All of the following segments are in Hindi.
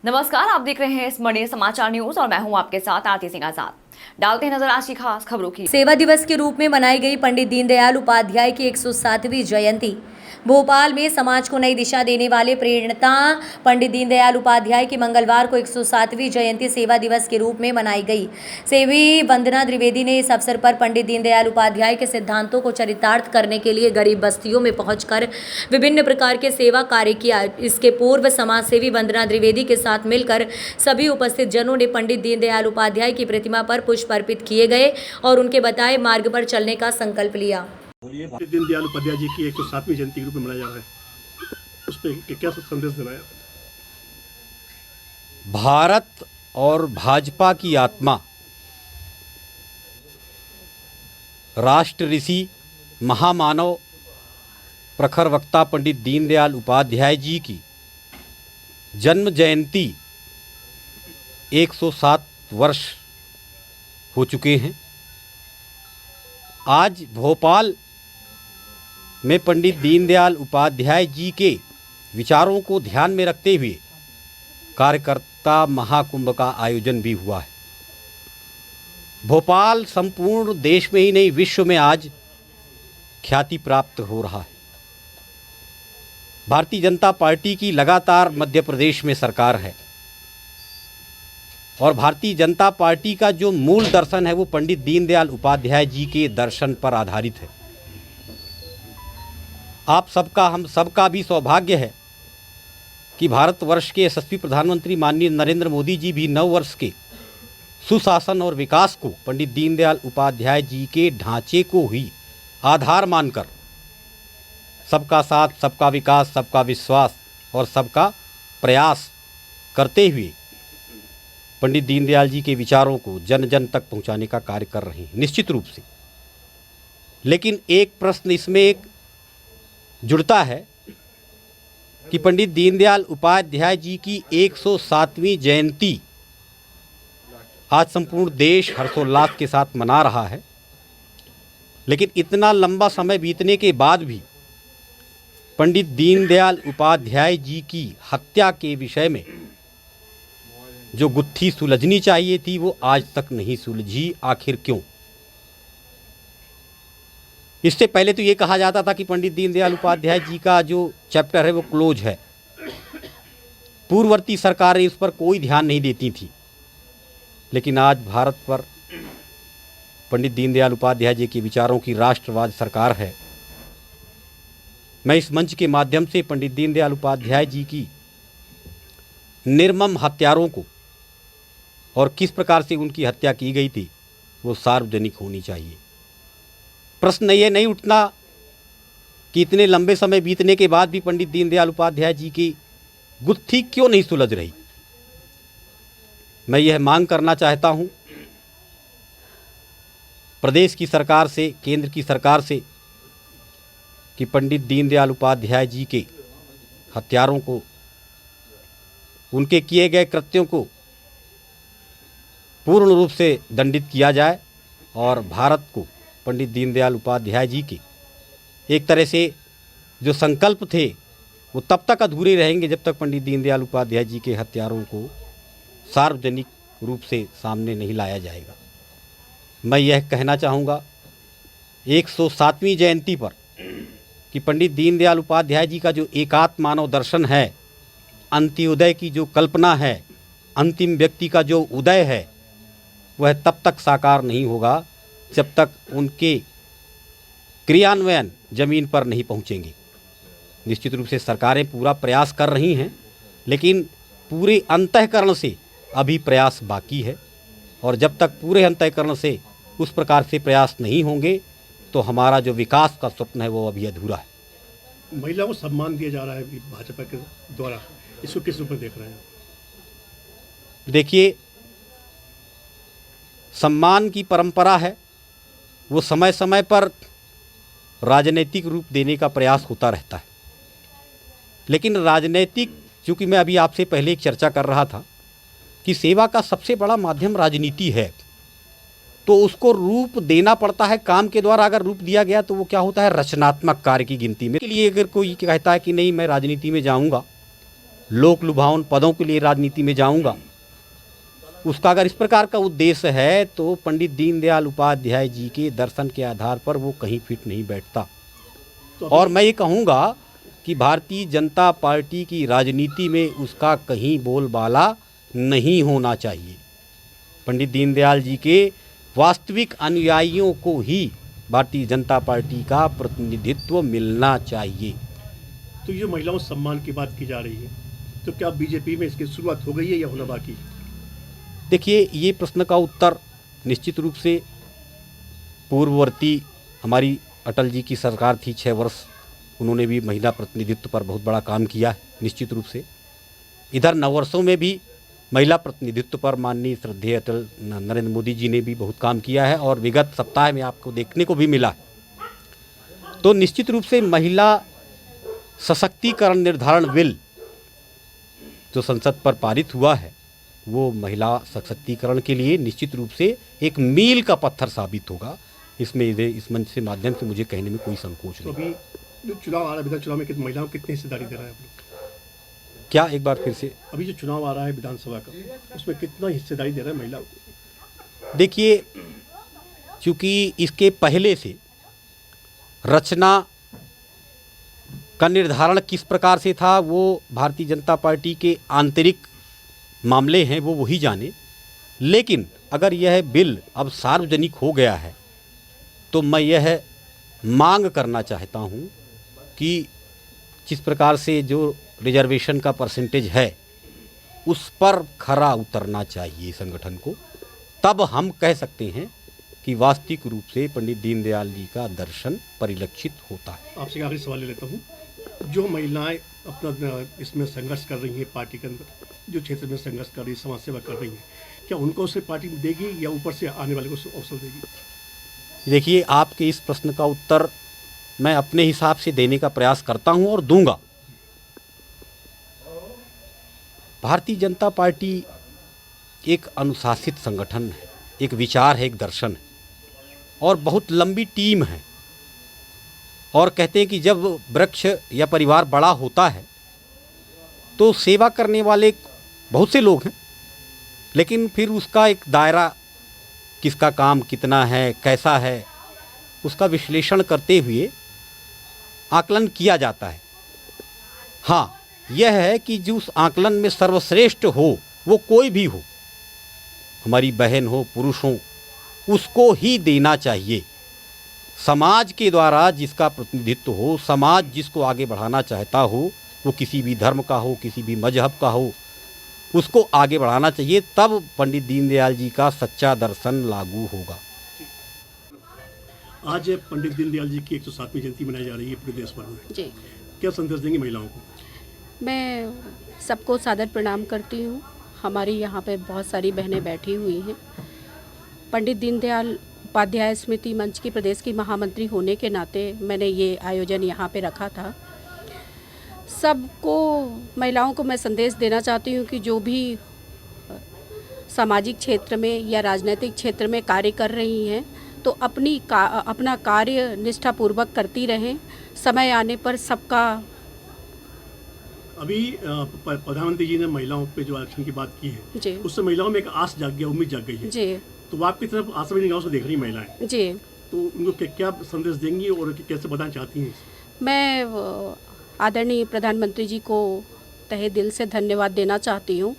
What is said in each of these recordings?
नमस्कार, आप देख रहे हैं स्मरणीय समाचार न्यूज और मैं हूं आपके साथ आरती सिंह आजाद। डालते हैं नजर आज की खास खबरों की। सेवा दिवस के रूप में मनाई गई पंडित दीनदयाल उपाध्याय की 107वीं जयंती। भोपाल में समाज को नई दिशा देने वाले प्रेरणता पंडित दीनदयाल उपाध्याय की मंगलवार को 107वीं जयंती सेवा दिवस के रूप में मनाई गई। सेवी वंदना द्विवेदी ने इस अवसर पर पंडित दीनदयाल उपाध्याय के सिद्धांतों को चरितार्थ करने के लिए गरीब बस्तियों में पहुंचकर विभिन्न प्रकार के सेवा कार्य किया। इसके पूर्व समाज सेवी वंदना द्विवेदी के साथ मिलकर सभी उपस्थित जनों ने पंडित दीनदयाल उपाध्याय की प्रतिमा पर पुष्प अर्पित किए गए और उनके बताए मार्ग पर चलने का संकल्प लिया। दीनदयाल उपाध्याय जी की 107वीं जयंती के रूप में मनाया जा रहा है, उस पर क्या संदेश देना है? भारत और भाजपा की आत्मा राष्ट्र ऋषि महामानव प्रखर वक्ता पंडित दीनदयाल उपाध्याय जी की जन्म जयंती 107 वर्ष हो चुके हैं। आज भोपाल में पंडित दीनदयाल उपाध्याय जी के विचारों को ध्यान में रखते हुए कार्यकर्ता महाकुंभ का आयोजन भी हुआ है। भोपाल संपूर्ण देश में ही नहीं विश्व में आज ख्याति प्राप्त हो रहा है। भारतीय जनता पार्टी की लगातार मध्य प्रदेश में सरकार है और भारतीय जनता पार्टी का जो मूल दर्शन है वो पंडित दीनदयाल उपाध्याय जी के दर्शन पर आधारित है। आप सबका हम सबका भी सौभाग्य है कि भारतवर्ष के यशस्वी प्रधानमंत्री माननीय नरेंद्र मोदी जी भी 9 वर्ष के सुशासन और विकास को पंडित दीनदयाल उपाध्याय जी के ढांचे को ही आधार मानकर सबका साथ, सबका विकास, सबका विश्वास और सबका प्रयास करते हुए पंडित दीनदयाल जी के विचारों को जन जन तक पहुंचाने का कार्य कर रहे हैं, निश्चित रूप से। लेकिन एक प्रश्न इसमें एक जुड़ता है कि पंडित दीनदयाल उपाध्याय जी की 107वीं जयंती आज संपूर्ण देश हर्षोल्लास के साथ मना रहा है, लेकिन इतना लंबा समय बीतने के बाद भी पंडित दीनदयाल उपाध्याय जी की हत्या के विषय में जो गुत्थी सुलझनी चाहिए थी वो आज तक नहीं सुलझी। आखिर क्यों? इससे पहले तो ये कहा जाता था कि पंडित दीनदयाल उपाध्याय जी का जो चैप्टर है वो क्लोज है। पूर्ववर्ती सरकारें इस पर कोई ध्यान नहीं देती थी, लेकिन आज भारत पर पंडित दीनदयाल उपाध्याय जी के विचारों की राष्ट्रवाद सरकार है। मैं इस मंच के माध्यम से पंडित दीनदयाल उपाध्याय जी की निर्मम हत्यारों को और किस प्रकार से उनकी हत्या की गई थी वो सार्वजनिक होनी चाहिए। प्रश्न ये नहीं उठना कि इतने लंबे समय बीतने के बाद भी पंडित दीनदयाल उपाध्याय जी की गुत्थी क्यों नहीं सुलझ रही। मैं यह मांग करना चाहता हूं प्रदेश की सरकार से, केंद्र की सरकार से कि पंडित दीनदयाल उपाध्याय जी के हत्यारों को, उनके किए गए कृत्यों को पूर्ण रूप से दंडित किया जाए और भारत को पंडित दीनदयाल उपाध्याय जी के एक तरह से जो संकल्प थे वो तब तक अधूरे रहेंगे जब तक पंडित दीनदयाल उपाध्याय जी के हत्यारों को सार्वजनिक रूप से सामने नहीं लाया जाएगा। मैं यह कहना चाहूँगा 107वीं जयंती पर कि पंडित दीनदयाल उपाध्याय जी का जो एकात्म मानव दर्शन है, अंत्योदय की जो कल्पना है, अंतिम व्यक्ति का जो उदय है, वह तब तक साकार नहीं होगा जब तक उनके क्रियान्वयन जमीन पर नहीं पहुंचेंगे। निश्चित रूप से सरकारें पूरा प्रयास कर रही हैं, लेकिन पूरे अंतःकरण से अभी प्रयास बाकी है और जब तक पूरे अंतःकरण से उस प्रकार से प्रयास नहीं होंगे तो हमारा जो विकास का स्वप्न है वो अभी अधूरा है। महिला को सम्मान दिया जा रहा है भाजपा के द्वारा, इसको किस रूप में देख रहे हैं? देखिए, सम्मान की परंपरा है, वो समय समय पर राजनीतिक रूप देने का प्रयास होता रहता है, लेकिन राजनीतिक, चूँकि मैं अभी आपसे पहले एक चर्चा कर रहा था कि सेवा का सबसे बड़ा माध्यम राजनीति है, तो उसको रूप देना पड़ता है काम के द्वारा। अगर रूप दिया गया तो वो क्या होता है, रचनात्मक कार्य की गिनती में। के लिए अगर कोई कहता है कि नहीं मैं राजनीति में जाऊंगा, लोक लुभावन पदों के लिए राजनीति में जाऊंगा, उसका अगर इस प्रकार का उद्देश्य है तो पंडित दीनदयाल उपाध्याय जी के दर्शन के आधार पर वो कहीं फिट नहीं बैठता। और मैं ये कहूँगा कि भारतीय जनता पार्टी की राजनीति में उसका कहीं बोलबाला नहीं होना चाहिए। पंडित दीनदयाल जी के वास्तविक अनुयायियों को ही भारतीय जनता पार्टी का प्रतिनिधित्व मिलना चाहिए। तो ये महिलाओं सम्मान की बात की जा रही है, तो क्या बीजेपी में इसकी शुरुआत हो गई है या होना बाकी? देखिए, ये प्रश्न का उत्तर निश्चित रूप से पूर्ववर्ती हमारी अटल जी की सरकार थी 6 वर्ष, उन्होंने भी महिला प्रतिनिधित्व पर बहुत बड़ा काम किया है निश्चित रूप से। इधर नववर्षों में भी महिला प्रतिनिधित्व पर माननीय श्रद्धेय अटल नरेंद्र मोदी जी ने भी बहुत काम किया है और विगत सप्ताह में आपको देखने को भी मिला है। तो निश्चित रूप से महिला सशक्तिकरण निर्धारण बिल जो संसद पर पारित हुआ है वो महिला सशक्तिकरण के लिए निश्चित रूप से एक मील का पत्थर साबित होगा। इसमें इस मंच से माध्यम से मुझे कहने में कोई संकोच तो नहीं। अभी जो चुनाव आ रहा है, विधान चुनाव में कितनी महिलाओं को कितनी हिस्सेदारी दे रहा है आप लोग? क्या एक बार फिर से? अभी जो चुनाव आ रहा है विधानसभा का, उसमें कितना हिस्सेदारी दे रहा है महिलाओं को? देखिए, चूँकि इसके पहले से रचना का निर्धारण किस प्रकार से था वो भारतीय जनता पार्टी के आंतरिक मामले हैं, वो वही जाने। लेकिन अगर यह बिल अब सार्वजनिक हो गया है तो मैं यह मांग करना चाहता हूँ कि जिस प्रकार से जो रिजर्वेशन का परसेंटेज है उस पर खरा उतरना चाहिए संगठन को, तब हम कह सकते हैं कि वास्तविक रूप से पंडित दीनदयाल जी का दर्शन परिलक्षित होता है। आपसे आखिरी सवाल ले लेता हूँ, जो महिलाएं अपना इसमें संघर्ष कर रही हैं, पार्टी के अंदर जो क्षेत्र में संघर्ष कर रही, समाज सेवा कर रही हैं, क्या उनको उसे पार्टी देगी या ऊपर से आने वाले को अवसर देगी? देखिए, आपके इस प्रश्न का उत्तर मैं अपने हिसाब से देने का प्रयास करता हूं और दूंगा। भारतीय जनता पार्टी एक अनुशासित संगठन है, एक विचार है, एक दर्शन है और बहुत लंबी टीम है। और कहते हैं कि जब वृक्ष या परिवार बड़ा होता है तो सेवा करने वाले बहुत से लोग हैं, लेकिन फिर उसका एक दायरा, किसका काम कितना है, कैसा है, उसका विश्लेषण करते हुए आकलन किया जाता है। हाँ, यह है कि जो उस आकलन में सर्वश्रेष्ठ हो वो कोई भी हो, हमारी बहन हो, पुरुष हो, उसको ही देना चाहिए। समाज के द्वारा जिसका प्रतिनिधित्व हो, समाज जिसको आगे बढ़ाना चाहता हो, वो किसी भी धर्म का हो, किसी भी मजहब का हो, उसको आगे बढ़ाना चाहिए, तब पंडित दीनदयाल जी का सच्चा दर्शन लागू होगा। आज पंडित दीनदयाल जी की 107वीं जयंती मनाई जा रही है पूरे देश भर में। जी, क्या संदेश देंगे महिलाओं को? मैं सबको सादर प्रणाम करती हूँ। हमारी यहाँ पे बहुत सारी बहनें बैठी हुई हैं। पंडित दीनदयाल उपाध्याय स्मृति मंच की प्रदेश की महामंत्री होने के नाते मैंने ये आयोजन यहाँ पे रखा था। सबको, महिलाओं को मैं संदेश देना चाहती हूँ कि जो भी सामाजिक क्षेत्र में या राजनीतिक क्षेत्र में कार्य कर रही हैं तो अपना कार्य निष्ठापूर्वक करती रहें। समय आने पर सबका। अभी प्रधानमंत्री जी ने महिलाओं पे जो आरक्षण की बात की है, जी, उससे महिलाओं में एक आस जाग गया, उम्मीद जाग गई है। जी, तो आपकी तरफ आशावादी निगाहों से देख रही महिलाएं, जी, तो उनको क्या संदेश देंगी और कैसे बताना चाहती हैं? मैं आदरणीय प्रधानमंत्री जी को तहे दिल से धन्यवाद देना चाहती हूँ।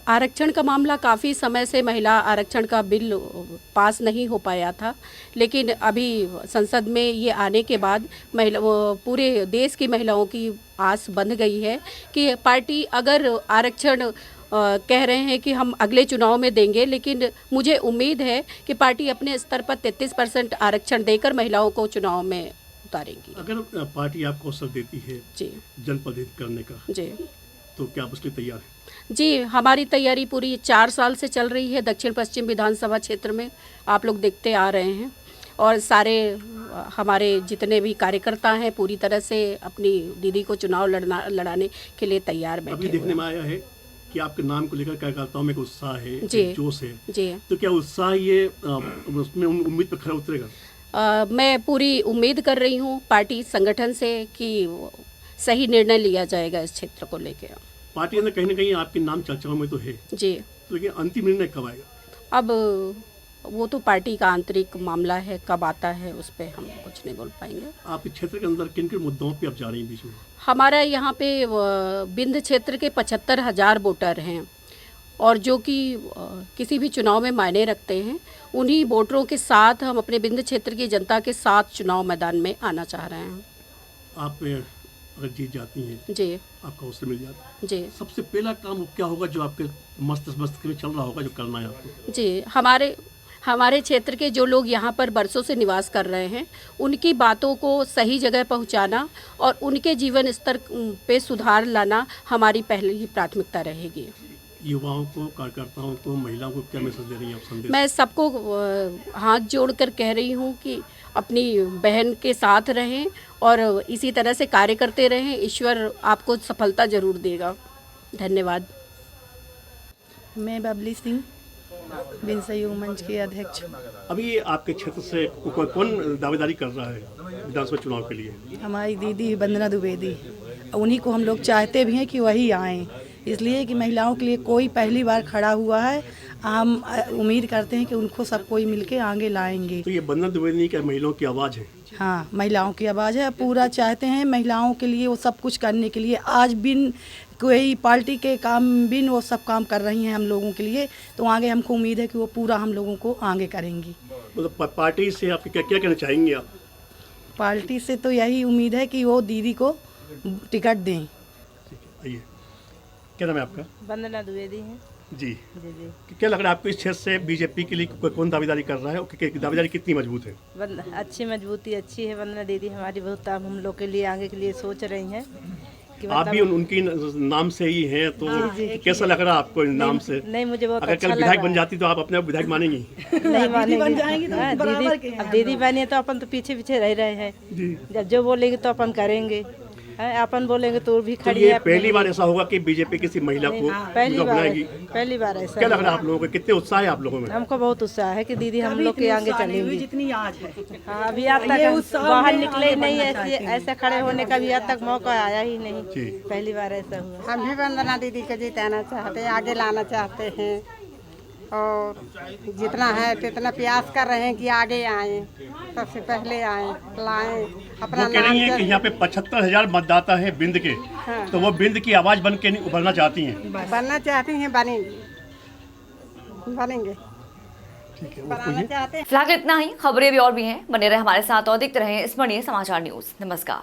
आरक्षण का मामला काफ़ी समय से महिला आरक्षण का बिल पास नहीं हो पाया था, लेकिन अभी संसद में ये आने के बाद पूरे देश की महिलाओं की आस बंध गई है कि पार्टी अगर आरक्षण कह रहे हैं कि हम अगले चुनाव में देंगे, लेकिन मुझे उम्मीद है कि पार्टी अपने स्तर पर 33% आरक्षण देकर महिलाओं को चुनाव में उतारेंगी। अगर पार्टी आपको अवसर देती है जी, जनप्रतिनिधित्व करने का, जी, तो क्या आप उसके लिए तैयार हैं? जी, हमारी तैयारी पूरी 4 साल से चल रही है। दक्षिण पश्चिम विधानसभा क्षेत्र में आप लोग देखते आ रहे हैं और सारे हमारे जितने भी कार्यकर्ता हैं पूरी तरह से अपनी दीदी को चुनाव लड़ाने के लिए तैयार बैठे अभी देखने में आया है कि आपके नाम को लेकर कार्यकर्ताओं में एक उत्साह है, एक जोश है। जी, तो क्या उत्साह ये उसमें उम्मीद पर खरा उतरेगा? मैं पूरी उम्मीद कर रही हूँ पार्टी संगठन से कि सही निर्णय लिया जाएगा इस क्षेत्र को लेकर। पार्टी के अंदर कहीं ना कहीं आपके नाम चर्चाओं में तो है, जी। तो लेकिन अंतिम निर्णय कब आएगा? अब वो तो पार्टी का आंतरिक मामला है, कब आता है उस पर हम कुछ नहीं बोल पाएंगे। आपके क्षेत्र के अंदर किन किन मुद्दों पे आप जा रही हैं बीच में? हमारा यहाँ पे बिंद क्षेत्र के 75,000 वोटर हैं और जो कि किसी भी चुनाव में मायने रखते हैं, उन्हीं वोटरों के साथ हम अपने बिंद क्षेत्र की जनता के साथ चुनाव मैदान में आना चाह रहे हैं। आप अगर जीत जाती हैं, जी आपका अवसर मिल जाता है, जी सबसे पहला काम क्या होगा जो आपके मस्तिष्क में चल रहा होगा, जो करना है आपको? जी, हमारे क्षेत्र के जो लोग यहाँ पर बरसों से निवास कर रहे हैं, उनकी बातों को सही जगह पहुँचाना और उनके जीवन स्तर पे सुधार लाना हमारी पहली प्राथमिकता रहेगी। युवाओं को, कार्यकर्ताओं को, महिलाओं को क्या मैसेज दे रही हैं आप, संदेश? मैं सबको हाथ जोड़कर कह रही हूँ कि अपनी बहन के साथ रहें और इसी तरह से कार्य करते रहें। ईश्वर आपको सफलता जरूर देगा। धन्यवाद। मैं बबली सिंह, बिन सहयोग मंच के अध्यक्ष। अभी आपके क्षेत्र से कौन दावेदारी कर रहा है विधानसभा चुनाव के लिए? हमारी दीदी वंदना द्विवेदी, उन्हीं को हम लोग चाहते भी हैं कि वही आएँ, इसलिए कि महिलाओं के लिए कोई पहली बार खड़ा हुआ है। हम उम्मीद करते हैं कि उनको सब कोई मिलके आगे लाएंगे। तो ये वंदना द्विवेदी क्या महिलाओं की आवाज़ है? हाँ, महिलाओं की आवाज़ है। पूरा चाहते हैं महिलाओं के लिए वो सब कुछ करने के लिए। आज बिन कोई पार्टी के काम बिन वो सब काम कर रही हैं हम लोगों के लिए, तो आगे हमको उम्मीद है कि वो पूरा हम लोगों को आगे करेंगी। मतलब पार्टी से आप क्या क्या कहना चाहेंगे आप? पार्टी से तो यही उम्मीद है कि वो दीदी को टिकट दें। आइए, क्या नाम है आपका? वंदना द्विवेदी है। जी जी जी। क्या लग रहा है आपको इस क्षेत्र से बीजेपी के लिए कौन दावेदारी कर रहा है और दावेदारी कितनी मजबूत है? अच्छी मजबूती अच्छी है। वंदना दीदी हमारी बहुत हम लोग के लिए आगे के लिए सोच रही हैं कि आप भी उनकी नाम से ही हैं, तो कैसा लग रहा है आपको इन नाम से? नहीं, मुझे बहुत अगर अच्छा कल लग विधायक रहा बन जाती तो आप अपने आप विधायक मानेंगी? नहीं मानेंगे। बन जाएंगी तो हाँ, बराबर के दीदी हैं अब दीदी बनी तो अपन तो पीछे पीछे रह रहे हैं। जी। जब जो बोलेगी तो अपन करेंगे। हाँ, अपन बोलेंगे तो भी तो खड़ी ये है। पहली बार ऐसा होगा कि बीजेपी किसी महिला को पहली बार बनाएगी? पहली बार ऐसा क्या लग रहा है आप लोगों को, कितने उत्साह है आप लोगों में? हमको बहुत उत्साह है कि दीदी हम लोग के आगे चलेंगी जितनी आज है। हाँ, अभी आज तक बाहर निकले ही नहीं, ऐसे खड़े होने का भी आज तक मौका आया ही नहीं। जी। पहली बार ऐसा हुआ। हम भी वंदना दीदी को जिताना चाहते हैं, आगे लाना चाहते हैं और जितना है तितना प्रयास कर रहे हैं कि आगे आए, सबसे पहले आए, लाएं अपना वो कह रही हैं कि यहाँ पे 75,000 मतदाता है बिंद के, तो वो बिंद की आवाज़ बन के उभरना चाहती हैं। बनना चाहती हैं, बनेंगे। ठीक है, बनाना चाहते हैं। फिलहाल इतना ही। खबरें भी और भी हैं, बने रहे हमारे साथ और देखते रहें स्मरणीय समाचार न्यूज़। नमस्कार।